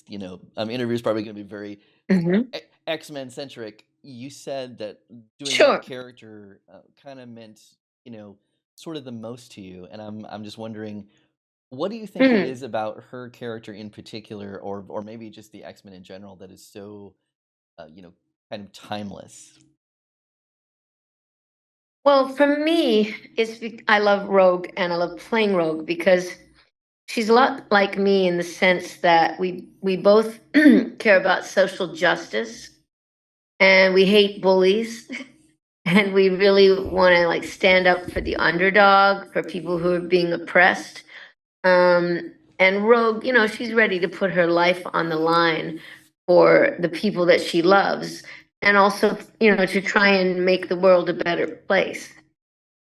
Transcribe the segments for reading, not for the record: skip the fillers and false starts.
this, interview is probably going to be very Hmm. X-Men centric. You said that doing that Sure. character kind of meant, you know, sort of the most to you, and I'm just wondering, what do you think it Mm. is about her character in particular, or maybe just the X-Men in general, that is so, kind of timeless? Well, for me, I love Rogue and I love playing Rogue because she's a lot like me in the sense that we both care about social justice and we hate bullies and we really want to like stand up for the underdog, for people who are being oppressed. And Rogue, she's ready to put her life on the line for the people that she loves and also, to try and make the world a better place.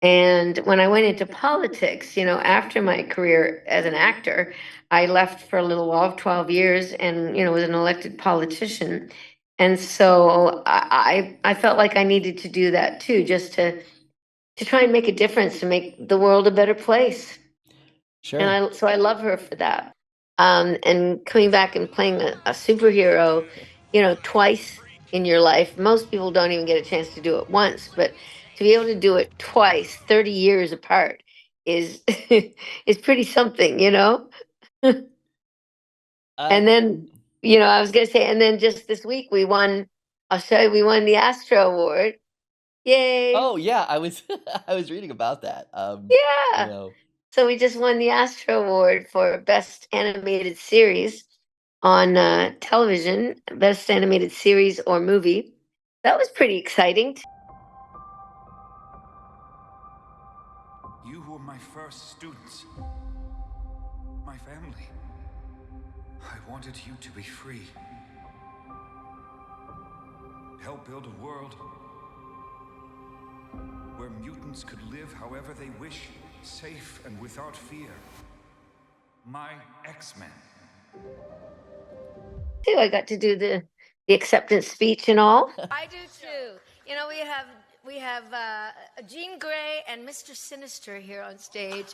And when I went into politics, after my career as an actor, I left for a little while, 12 years, and, was an elected politician. And so I felt like I needed to do that too, just to try and make a difference, to make the world a better place. And Sure. so I love her for that. And coming back and playing a superhero, twice in your life, most people don't even get a chance to do it once, but to be able to do it twice, 30 years apart, is is pretty something. Uh, And then, I was gonna say, and then just this week we won. I'll show you. We won the Astro Award. Yay! oh yeah, I was I was reading about that. You Yeah. know, So we just won the Astro Award for Best Animated Series on television, Best Animated Series or Movie. That was pretty exciting. You were my first students, my family. I wanted you to be free. Help build a world where mutants could live however they wish, safe and without fear. My X-Men. Too, I got to do the acceptance speech and all. I do too. We have Jean Grey and Mr. Sinister here on stage.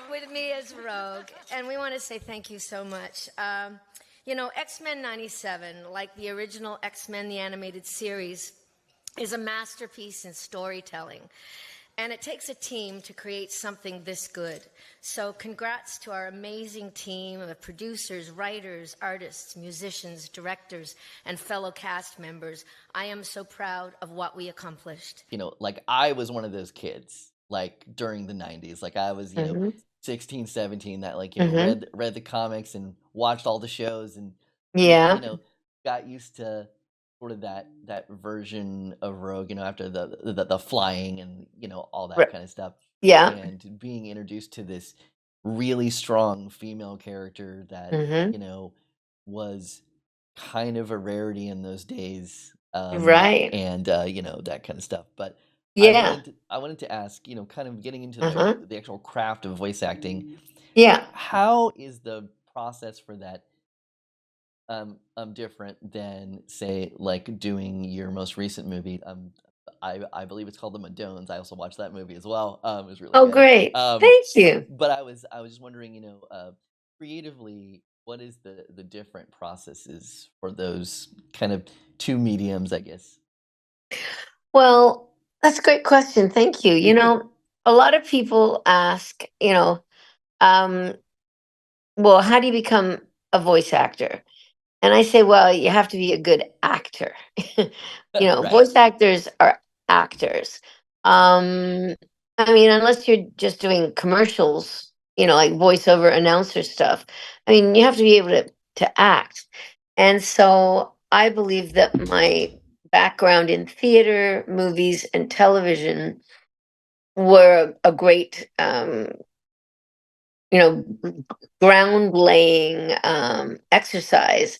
with me as Rogue, and we want to say thank you so much. X-Men '97, like the original X-Men the animated series, is a masterpiece in storytelling. And it takes a team to create something this good. So congrats to our amazing team of producers, writers, artists, musicians, directors, and fellow cast members. I am so proud of what we accomplished. like I was one of those kids, like during the 90s. Like I was, Hmm. 16, 17, that like, Hmm. read the comics and watched all the shows and you Yeah. know, got used to sort of that version of Rogue, after the flying and, all that Right. kind of stuff. Yeah. And being introduced to this really strong female character that, Hmm. was kind of a rarity in those days, Right. and that kind of stuff. But Yeah. I wanted to ask, kind of getting into Uh-huh. the actual craft of voice acting, Yeah. how is the process for that different than, say, like doing your most recent movie? I believe it's called The Madones. I also watched that movie as well. It was really Oh, good. great. Um, Thank you. but I was just wondering, creatively, what is the different processes for those kind of two mediums, I guess? Well, that's a great question. Thank you. A lot of people ask, um, well, how do you become a voice actor? And I say, well, you have to be a good actor. Right. Voice actors are actors. Um, I mean, unless you're just doing commercials, like voiceover announcer stuff. I mean, you have to be able to act. And so I believe that my background in theater, movies, and television were a great, you know, ground laying exercise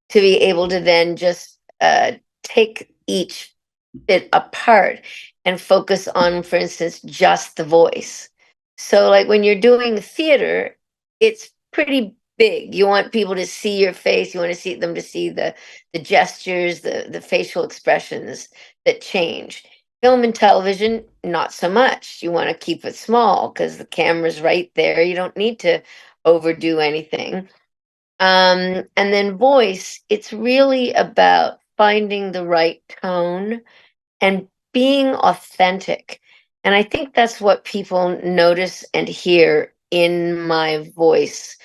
to be able to then just take each bit apart and focus on, for instance, just the voice. So, like when you're doing theater, it's pretty big. You want people to see your face. You want to see them to see the gestures, the facial expressions that change. Film and television, not so much. You want to keep it small because the camera's right there. You don't need to overdo anything. And then voice, it's really about finding the right tone and being authentic. And I think that's what people notice and hear in my voice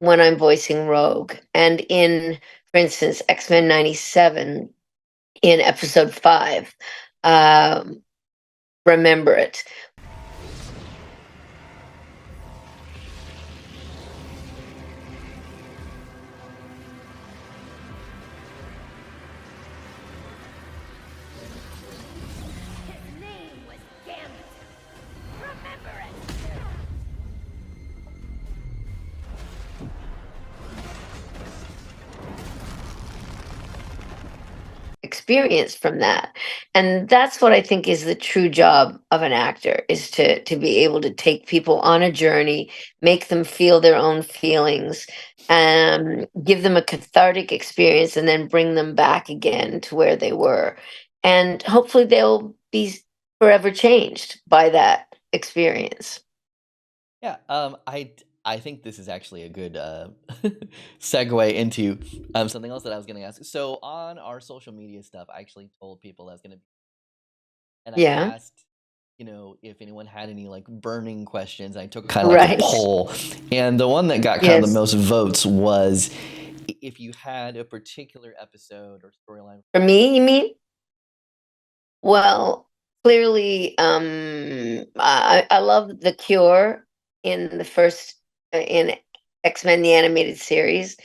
when I'm voicing Rogue. And in, for instance, X-Men 97 in episode 5, Remember It. His name was Gambit. Remember it. Experience from that, and that's what I think is the true job of an actor, is to be able to take people on a journey, make them feel their own feelings, give them a cathartic experience, and then bring them back again to where they were, and hopefully they'll be forever changed by that experience. Yeah, I think this is actually a good segue into something else that I was going to ask. So on our social media stuff, I actually told people I was going to, and I Yeah. asked, if anyone had any like burning questions. I took kind of like a Right. poll, and the one that got kind of the Yes. most votes was if you had a particular episode or storyline. For me, you mean? Well, clearly, I love the Cure in the first in X-Men the animated series,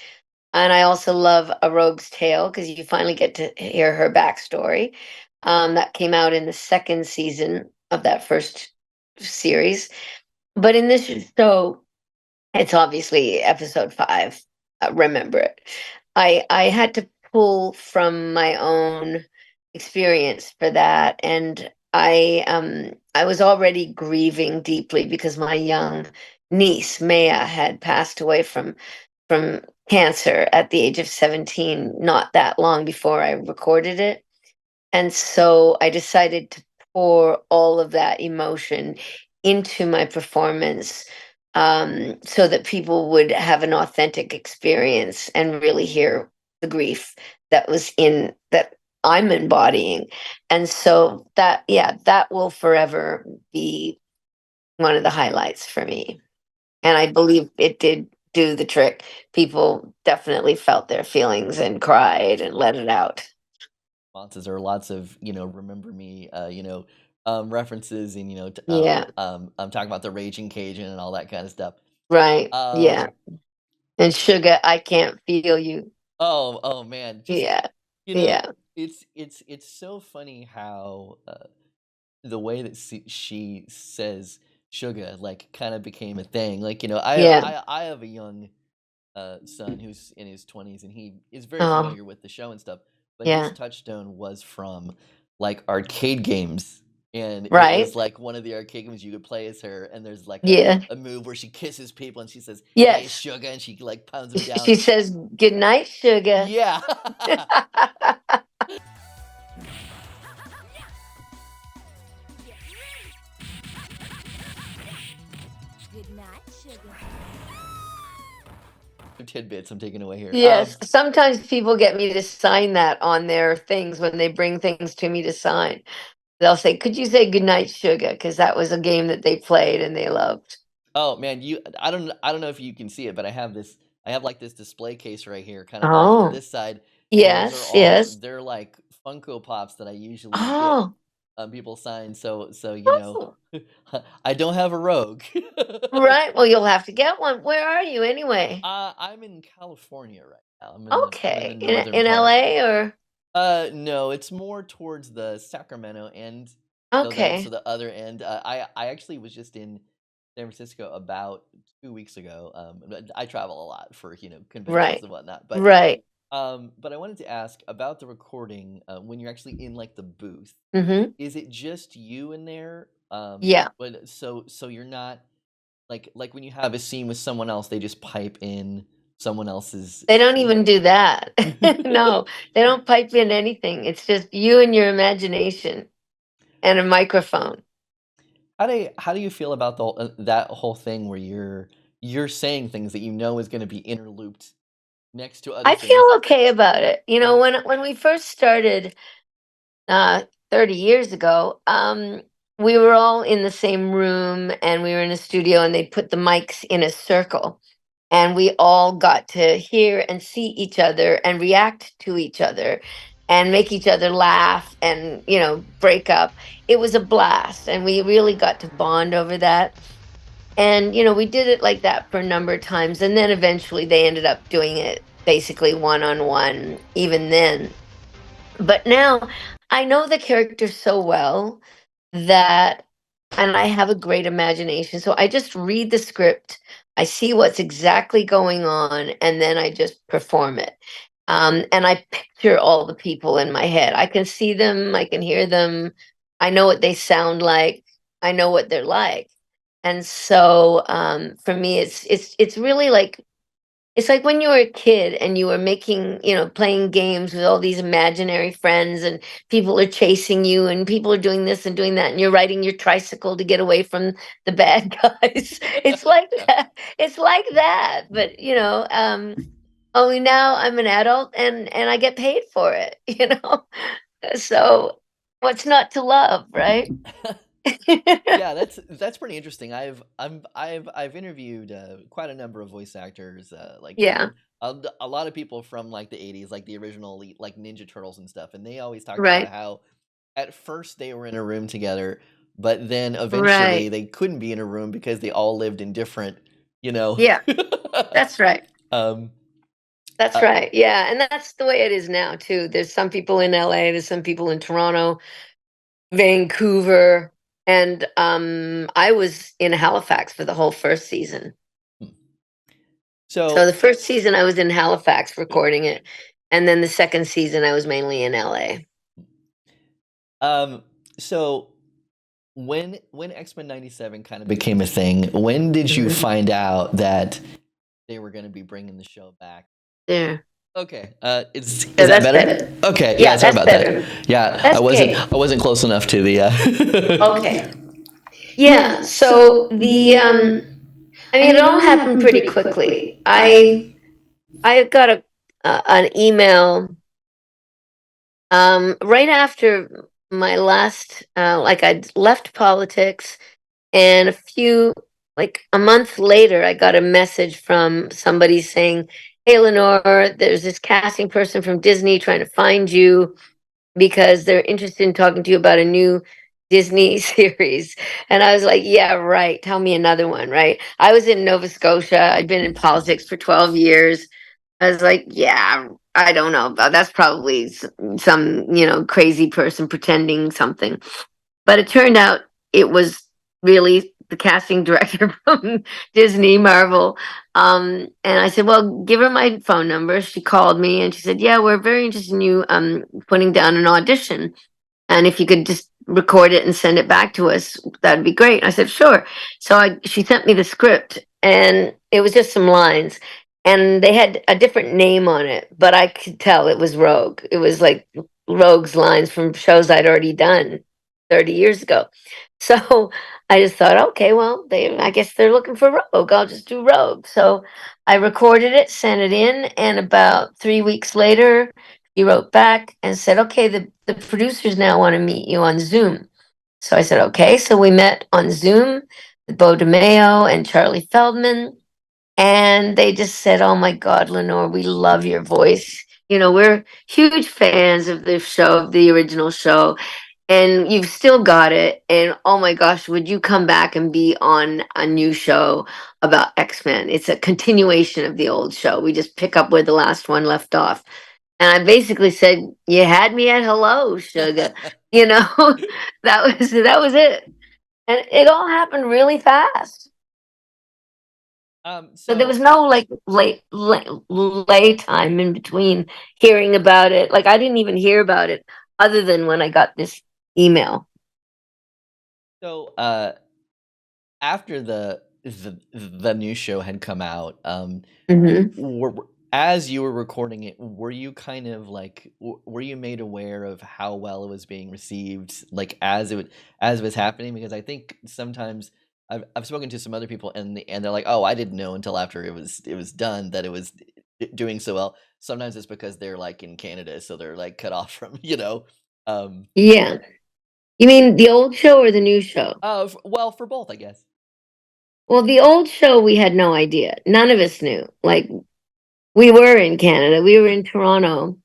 and I also love A Rogue's Tale because you finally get to hear her backstory. That came out in the second season of that first series, but in this show, it's obviously episode 5. Remember it. I had to pull from my own experience for that, and I was already grieving deeply because my young niece Maya had passed away from cancer at the age of 17, not that long before I recorded it. And so I decided to pour all of that emotion into my performance, so that people would have an authentic experience and really hear the grief that was in that I'm embodying. And so that, yeah, that will forever be one of the highlights for me. And I believe it did do the trick. People definitely felt their feelings and cried and let it out. Responses are lots of remember me references, and Yeah, I'm talking about the raging Cajun and all that kind of stuff. right. Yeah. um And Sugar, I can't feel you. oh man, just Yeah. you know Yeah. it's so funny how the way that she says sugar like kind of became a thing. Like, Yeah. I have a young son who's in his 20s, and he is very Oh, familiar with the show and stuff, but his yeah. touchstone was from like arcade games, and it Right. was like one of the arcade games you could play as her, and there's like Yeah. a move where she kisses people and she says, "Hey Yes. sugar," and she like pounds them She down. says, "Good night, Sugar." Yeah. Good night, sugar. Tidbits I'm taking away here. Yes. Sometimes people get me to sign that on their things when they bring things to me to sign. They'll say, "Could you say good night, Sugar?" Because that was a game that they played and they loved. Oh man, I don't know if you can see it, but I have like this display case right here, kind of off to Oh, this side, and those are yes, all yes. they're like Funko Pops that I usually get Oh, people sign. So oh. I don't have a rogue. Right. Well, you'll have to get one. Where are you anyway? I'm in California right now. I'm in the Okay. northern In part. LA or? No, it's more towards the Sacramento end. So Okay. the other end. I actually was just in San Francisco about 2 weeks ago. But I travel a lot for conventions Right. and whatnot. Right. But I wanted to ask about the recording when you're actually in like the booth. Mm-hmm. Is it just you in there? Yeah. But so you're not like when you have a scene with someone else, they just pipe in someone else's They don't scene. even do that. No, they don't pipe in anything. It's just you and your imagination and a microphone. How do you feel about that whole thing where you're you're saying things that you know is gonna be interlooped next to other I feel things. okay about it. You know, Mhm. when we first started, uh 30 years ago, we were all in the same room and we were in a studio and they put the mics in a circle and we all got to hear and see each other and react to each other and make each other laugh and, break up. It was a blast and we really got to bond over that. And, we did it like that for a number of times. And then eventually they ended up doing it basically one on one, even then. But now I know the character so well that, and I have a great imagination. So I just read the script, I see what's exactly going on, and then I just perform it. And I picture all the people in my head. I can see them, I can hear them, I know what they sound like, I know what they're like. And so for me, it's really like it's like when you were a kid and you were making, playing games with all these imaginary friends and people are chasing you and people are doing this and doing that and you're riding your tricycle to get away from the bad guys. It's like that. It's like that. But, only now I'm an adult and I get paid for it, So what's not to love, right? Yeah, that's pretty interesting. I've interviewed quite a number of voice actors, like Yeah, a lot of people from like the '80s, like the original like Ninja Turtles and stuff, and they always talked about right, how at first they were in a room together, but then eventually right. they couldn't be in a room because they all lived in different, you know. Yeah, that's right. um, That's uh, right. Yeah, and that's the way it is now too. There's some people in LA, there's some people in Toronto, Vancouver, and I was in Halifax for the whole first season. hmm. So So, the first season I was in Halifax recording it, and then the second season I was mainly in LA. um, so when X-Men '97 kind of became a thing, when did you Mhm. find out that they were going to be bringing the show back? There. Okay. Yeah, Is that that's better? better. Okay. Yeah. Yeah, Sorry that's about that. better. Yeah, That's okay. I wasn't close enough to the. Okay. Yeah, so the I mean it all happened pretty quickly. I got an email right after my last, like I'd left politics, and like a month later, I got a message from somebody saying, "Hey, Lenore, there's this casting person from Disney trying to find you because they're interested in talking to you about a new Disney series." And I was like, "Yeah, right. Tell me another one, right?" I was in Nova Scotia. I'd been in politics for 12 years. I was like, yeah, I don't know. That's probably some, crazy person pretending something. But it turned out it was really the casting director from Disney, Marvel. And I said, well, give her my phone number. She called me and she said, yeah, we're very interested in you putting down an audition. And if you could just record it and send it back to us, that'd be great. I said, sure. So she sent me the script and it was just some lines. And they had a different name on it, but I could tell it was Rogue. It was like Rogue's lines from shows I'd already done 30 years ago. So I just thought, okay, well, I guess they're looking for Rogue. I'll just do Rogue. So I recorded it, sent it in, and about 3 weeks later, he wrote back and said, okay, the producers now want to meet you on Zoom. So I said, okay. So we met on Zoom with Bo DeMeo and Charlie Feldman. And they just said, oh my God, Lenore, we love your voice. We're huge fans of the show, of the original show, and you've still got it. And oh my gosh, would you come back and be on a new show about X-Men? It's a continuation of the old show. We just pick up where the last one left off. And I basically said, "You had me at hello, Sugah." You know, that was it, and it all happened really fast. So there was so no like lay time in between hearing about it. Like I didn't even hear about it other than when I got this email. so after the new show had come out, Hmm. as you were recording it, were you kind of like were you made aware of how well it was being received, like as it was happening? Because I think sometimes I've spoken to some other people and they're like, "Oh, I didn't know until after it was done that it was doing so well." Sometimes it's because they're, like, in Canada, so they're, like, cut off from, um, Yeah. You mean the old show or the new show? f well, for both, I guess. Well, the old show, we had no idea. None of us knew. Like, we were in Canada, we were in Toronto,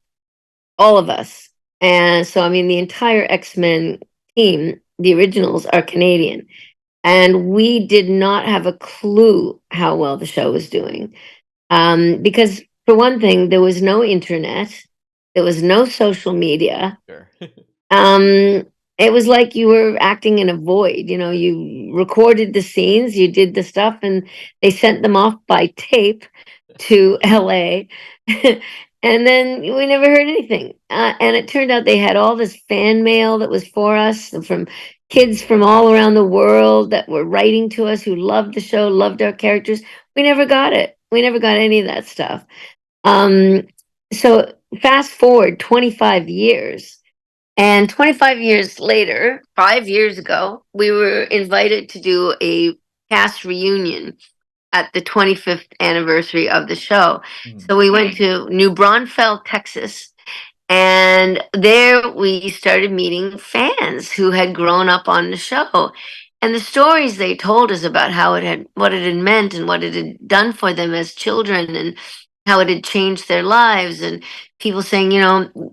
all of us. And so, I mean, the entire X-Men team, the originals, are Canadian. And we did not have a clue how well the show was doing. Because, for one thing, there was no internet, there was no social media. Sure. Um, it was like you were acting in a void. You recorded the scenes, you did the stuff, and they sent them off by tape to LA. And then we never heard anything. And it turned out they had all this fan mail that was for us from kids from all around the world that were writing to us who loved the show, loved our characters. We never got it. We never got any of that stuff. Um, so fast forward 25 years. And 25 years later, 5 years ago, we were invited to do a cast reunion at the 25th anniversary of the show. Mhm. So we went to New Braunfels, Texas, and there we started meeting fans who had grown up on the show. And the stories they told us about what it had meant and what it had done for them as children and how it had changed their lives. And people saying,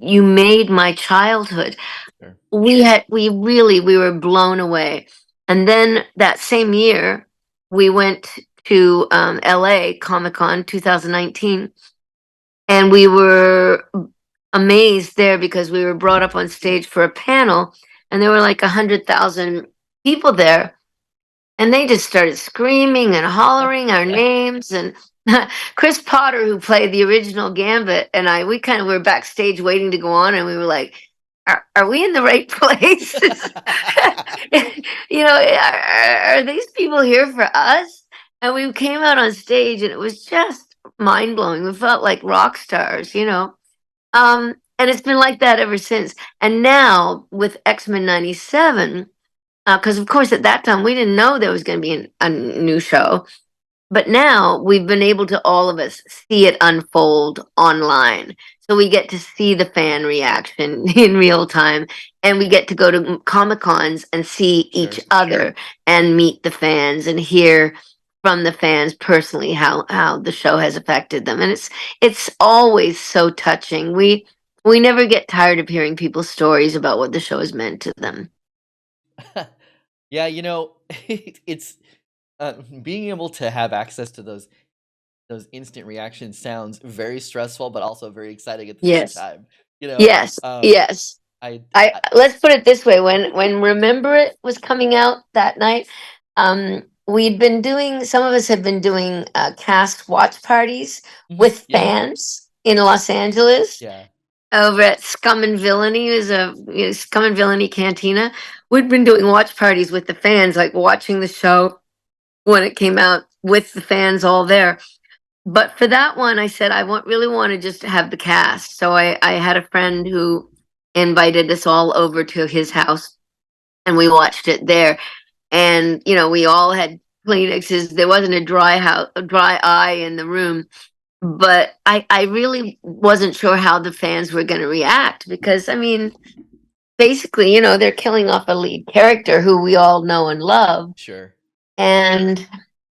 you made my childhood. Sure. We were blown away. And then that same year, we went to LA Comic Con 2019, and we were amazed there because we were brought up on stage for a panel, and there were like 100,000 people there, and they just started screaming and hollering our names. And Chris Potter, who played the original Gambit, and we kind of were backstage waiting to go on, and we were like, are we in the right place? Are these people here for us? And we came out on stage, and it was just mind blowing. We felt like rock stars. And it's been like that ever since. And now with X-Men 97, because of course at that time we didn't know there was going to be a new show, but now we've been able to, all of us, see it unfold online. So we get to see the fan reaction in real time, and we get to go to Comic Cons and see each Sure. other and meet the fans and hear from the fans personally how the show has affected them. And it's always so touching. We never get tired of hearing people's stories about what the show has meant to them. Yeah, it's being able to have access to those instant reactions sounds very stressful, but also very exciting at the same Yes. time. Yes. Yes. I, I Let's put it this way: when Remember It was coming out that night, we'd been doing. Some of us had been doing cast watch parties with yeah, fans in Los Angeles yeah, over at Scum and Villainy. It was Scum and Villainy Cantina. We'd been doing watch parties with the fans, like watching the show when it came out with the fans all there. But for that one, I said really want to just have the cast. So I had a friend who invited us all over to his house, and we watched it there. And we all had Kleenexes. There wasn't a dry eye in the room. But I really wasn't sure how the fans were going to react because, I mean, basically, they're killing off a lead character who we all know and love. sure. And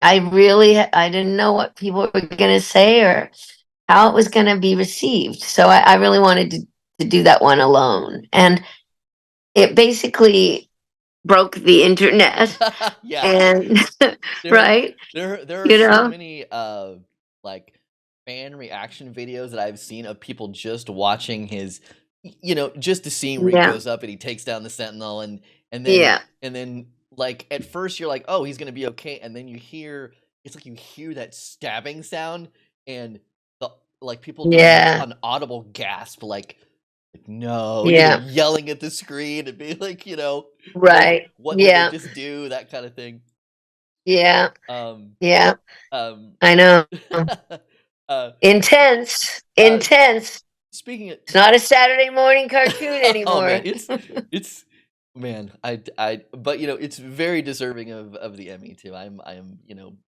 I didn't know what people were going to say or how it was going to be received. So I really wanted to do that one alone. And it basically broke the internet. Yeah, And there right, there are you so know, many like fan reaction videos that I've seen of people just watching just the scene where he yeah, goes up and he takes down the Sentinel and then yeah, and then like at first you're like, oh, he's gonna be okay, and then it's like you hear that stabbing sound and the like people do yeah, an audible gasp like no, yeah, yelling at the screen and being like, right, what did they yeah, just do? That kind of thing. yeah, Um, yeah. um, I know. uh, Intense, uh, intense. speaking of, It's not a Saturday morning cartoon oh man, anymore. it's Man, but it's very deserving of the Emmy too. I am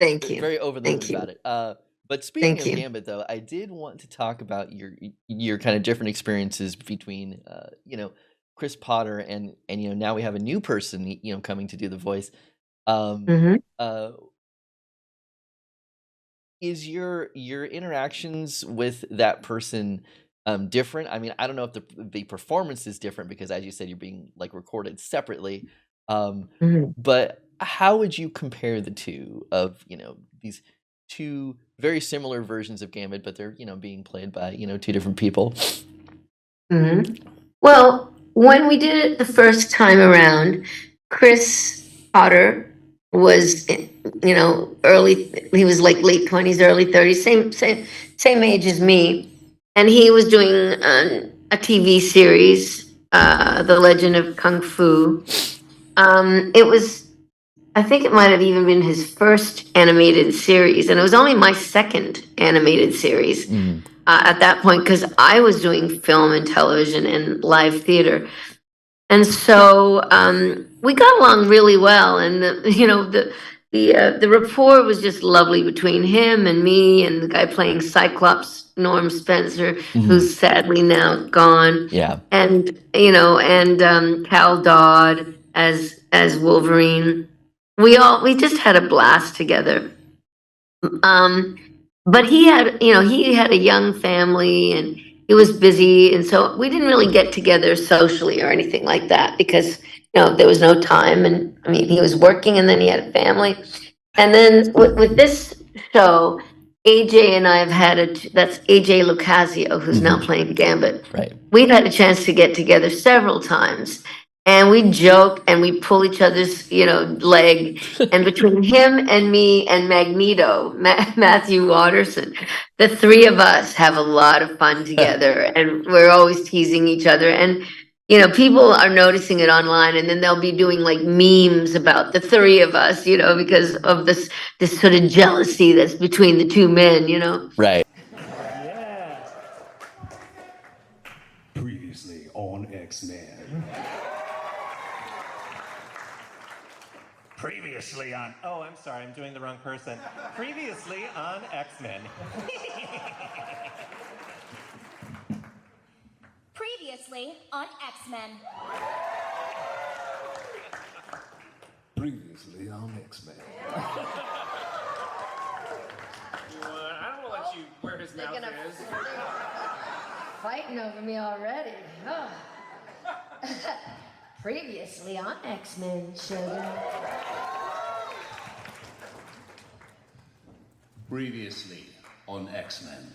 Thank you. very over the moon Thank about you. it. But speaking Thank of you. Gambit, though, I did want to talk about your kind of different experiences between Chris Potter and now we have a new person coming to do the voice. Um, Hmm. uh, is your interactions with that person different? I mean, I don't know if the performance is different because, as you said, you're being like recorded separately. Um, Hmm. but how would you compare the two of these two very similar versions of Gambit, but they're being played by two different people? Hmm. Well, when we did it the first time around, Chris Potter was, early. He was like late 20s, early 30s, same age as me, and he was doing a TV series, The Legend of Kung Fu. It was, I think it might have even been his first animated series, and it was only my second animated series Mhm. at that point because I was doing film and television and live theater. And so we got along really well, and the rapport was just lovely between him and me and the guy playing Cyclops, Norm Spencer, Mhm. who's sadly now gone, Yeah. and Cal Dodd as Wolverine. We just had a blast together. Um, but he had a young family and he was busy. And so we didn't really get together socially or anything like that because, there was no time. And I mean, he was working and then he had a family. And then with this show, AJ and I have had that's AJ Lucasio, who's now Mhm. playing Gambit. Right. We've had a chance to get together several times. And we joke and we pull each other's, leg. And between him and me and Magneto, Matthew Watterson, the three of us have a lot of fun together. And we're always teasing each other. And people are noticing it online, and then they'll be doing like memes about the three of us, because of this sort of jealousy that's between the two men. Right. Previously on X-Men. Previously on. Oh, I'm sorry, I'm doing the wrong person. Previously on X-Men. Previously on X-Men. Previously on X-Men. I don't want to let you where his mouth is. Fighting over me already. Oh. Previously on X-Men, children. Previously on X-Men.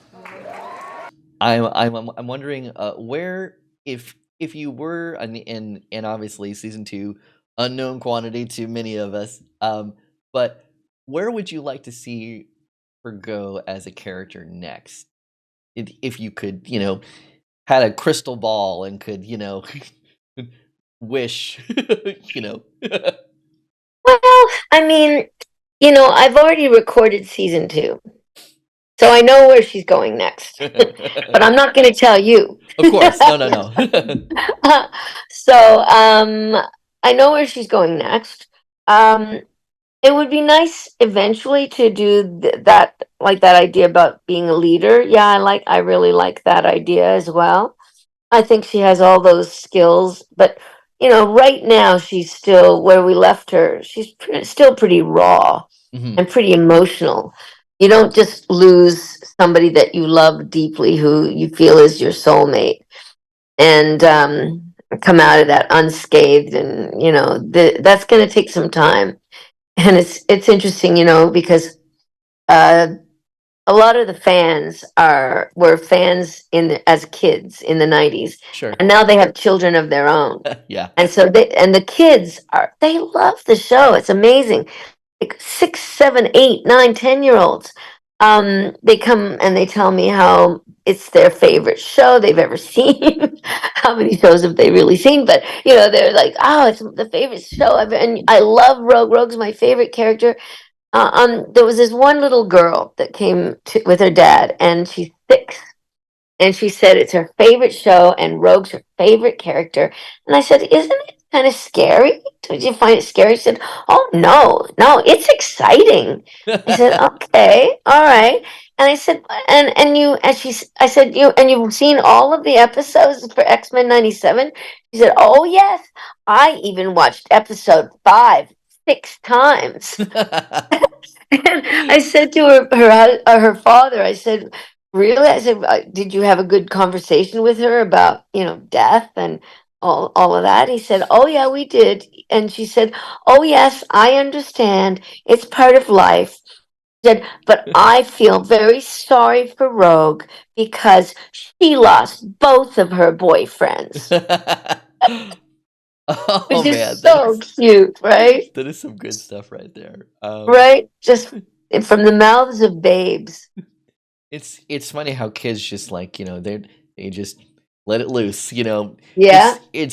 I'm wondering where if you were and obviously season 2 unknown quantity to many of us, but where would you like to see her go as a character next? If you could, had a crystal ball and could, wish, you know. Well, I mean, I've already recorded season 2, so I know where she's going next, but I'm not going to tell you. Of course. No. So, I know where she's going next. Um, it would be nice eventually to do that, like that idea about being a leader. Yeah, I really like that idea as well. I think she has all those skills, but right now she's still where we left her. She's still pretty raw Mhm. and pretty emotional. You don't just lose somebody that you love deeply, who you feel is your soulmate, and come out of that unscathed. And that's going to take some time. And it's interesting, because uh, a lot of the fans were fans as kids in the 90s, Sure. and now they have children of their own, Yeah. and so the kids they love the show. It's amazing. Like 6, 7, 8, 9, 10 year olds, they come and they tell me how it's their favorite show they've ever seen. How many shows have they really seen? But they're like, oh, it's the favorite show ever. And I love Rogue's my favorite character. There was this one little girl that came with her dad, and she's 6, and she said it's her favorite show, and Rogue's her favorite character. And I said, isn't it kind of scary? Did you find it scary?" She said, "Oh no, no, it's exciting." I said, "Okay, all right." And I said, "And you?" I said, "You and you've seen all of the episodes for X-Men '97?" She said, "Oh yes, I even watched episode 5 6 times." And I said to her father, I said, "Really?" I said, "Did you have a good conversation with her about, death and all of that?" He said, "Oh yeah, we did." And she said, "Oh yes, I understand. It's part of life." She said, "But I feel very sorry for Rogue because she lost both of her boyfriends." Oh Which is man, that so is cute, right? that is some good stuff right there. Right? Just from the mouths of babes. It's funny how kids just like, they just let it loose, Yeah. it's